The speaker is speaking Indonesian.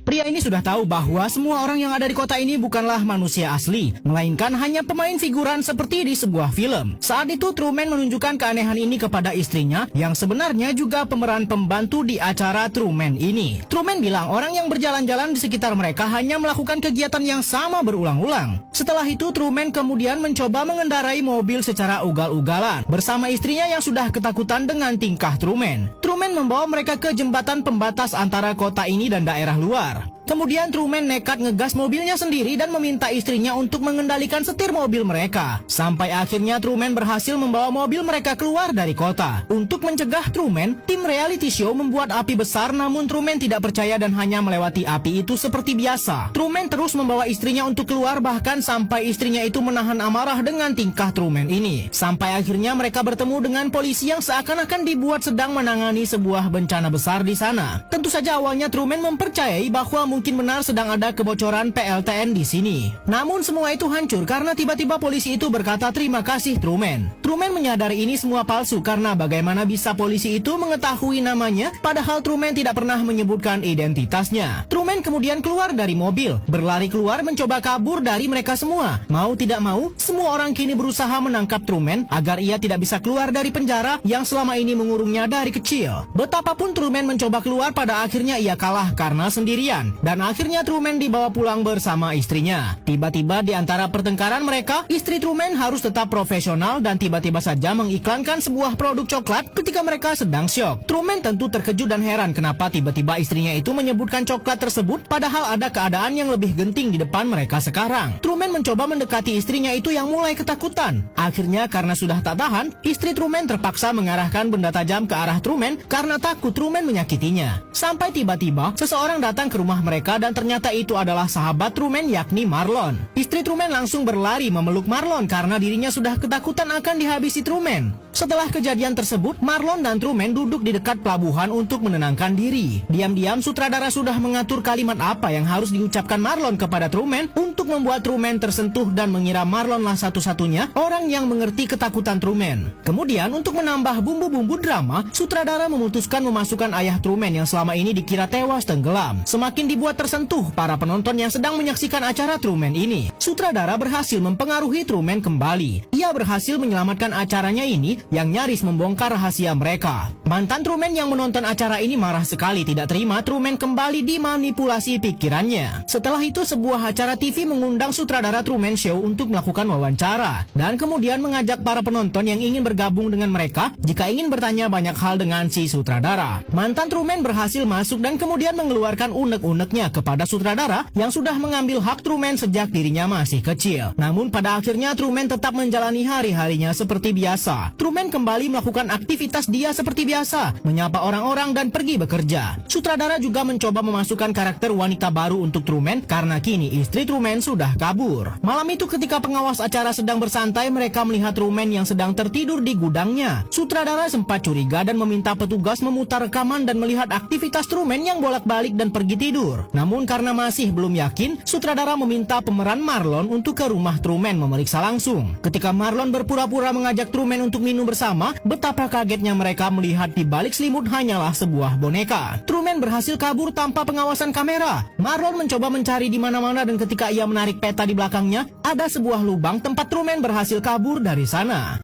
Pria ini sudah tahu bahwa semua orang yang ada di kota ini bukanlah manusia asli, melainkan hanya pemain figuran seperti di sebuah film. Saat itu Truman menunjukkan keanehan ini kepada istrinya yang sebenarnya juga pemeran pembantu di acara Truman ini. Truman bilang orang yang berjalan-jalan di sekitar mereka hanya melakukan kegiatan yang sama berulang-ulang. Setelah itu Truman kemudian mencoba mengendarai mobil secara ugal-ugalan bersama istrinya yang sudah ketakutan dengan tingkah Truman. Truman membawa mereka ke jembatan pembatas antara kota ini dan daerah luar. Kemudian Truman nekat ngegas mobilnya sendiri dan meminta istrinya untuk mengendalikan setir mobil mereka. Sampai akhirnya Truman berhasil membawa mobil mereka keluar dari kota. Untuk mencegah Truman, tim reality show membuat api besar, namun Truman tidak percaya dan hanya melewati api itu seperti biasa. Truman terus membawa istrinya untuk keluar, bahkan sampai istrinya itu menahan amarah dengan tingkah Truman ini. Sampai akhirnya mereka bertemu dengan polisi yang seakan-akan dibuat sedang menangani sebuah bencana besar di sana. Tentu saja awalnya Truman mempercayai bahwa mungkin benar sedang ada kebocoran PLTN di sini. Namun semua itu hancur karena tiba-tiba polisi itu berkata terima kasih Truman. Truman menyadari ini semua palsu karena bagaimana bisa polisi itu mengetahui namanya padahal Truman tidak pernah menyebutkan identitasnya. Truman kemudian keluar dari mobil, berlari keluar mencoba kabur dari mereka semua. Mau tidak mau, semua orang kini berusaha menangkap Truman agar ia tidak bisa keluar dari penjara yang selama ini mengurungnya dari kecil. Betapapun Truman mencoba keluar, pada akhirnya ia kalah karena sendirian. Dan akhirnya Truman dibawa pulang bersama istrinya. Tiba-tiba di antara pertengkaran mereka, istri Truman harus tetap profesional dan tiba-tiba saja mengiklankan sebuah produk coklat ketika mereka sedang syok. Truman tentu terkejut dan heran kenapa tiba-tiba istrinya itu menyebutkan coklat tersebut padahal ada keadaan yang lebih genting di depan mereka sekarang. Truman mencoba mendekati istrinya itu yang mulai ketakutan. Akhirnya karena sudah tak tahan, istri Truman terpaksa mengarahkan benda tajam ke arah Truman karena takut Truman menyakitinya. Sampai tiba-tiba seseorang datang ke rumah mereka dan ternyata itu adalah sahabat Truman yakni Marlon. Istri Truman langsung berlari memeluk Marlon karena dirinya sudah ketakutan akan dihabisi Truman. Setelah kejadian tersebut, Marlon dan Truman duduk di dekat pelabuhan untuk menenangkan diri. Diam-diam sutradara sudah mengatur kalimat apa yang harus diucapkan Marlon kepada Truman untuk membuat Truman tersentuh dan mengira Marlonlah satu-satunya orang yang mengerti ketakutan Truman. Kemudian untuk menambah bumbu-bumbu drama, sutradara memutuskan memasukkan ayah Truman yang selama ini dikira tewas tenggelam. Semakin dibuat tersentuh para penonton yang sedang menyaksikan acara Truman ini. Sutradara berhasil mempengaruhi Truman kembali. Ia berhasil menyelamatkan acaranya ini yang nyaris membongkar rahasia mereka. Mantan Truman yang menonton acara ini marah sekali tidak terima Truman kembali dimanipulasi pikirannya. Setelah itu sebuah acara TV mengundang sutradara Truman Show untuk melakukan wawancara dan kemudian mengajak para penonton yang ingin bergabung dengan mereka jika ingin bertanya banyak hal dengan si sutradara. Mantan Truman berhasil masuk dan kemudian mengeluarkan unek-uneknya kepada sutradara yang sudah mengambil hak Truman sejak dirinya masih kecil. Namun pada akhirnya Truman tetap menjalani hari-harinya seperti biasa. Truman kembali melakukan aktivitas dia seperti biasa, menyapa orang-orang dan pergi bekerja. Sutradara juga mencoba memasukkan karakter wanita baru untuk Truman karena kini istri Truman sudah kabur. Malam itu ketika pengawas acara sedang bersantai, mereka melihat Truman yang sedang tertidur di gudangnya. Sutradara sempat curiga dan meminta petugas memutar rekaman dan melihat aktivitas Truman yang bolak-balik dan pergi tidur. Namun karena masih belum yakin, sutradara meminta pemeran Marlon untuk ke rumah Truman memeriksa langsung. Ketika Marlon berpura-pura mengajak Truman untuk minum bersama, betapa kagetnya mereka melihat di balik selimut hanyalah sebuah boneka. Truman berhasil kabur tanpa pengawasan kamera. Marlon mencoba mencari di mana-mana dan ketika ia menarik peta di belakangnya, ada sebuah lubang tempat Truman berhasil kabur dari sana.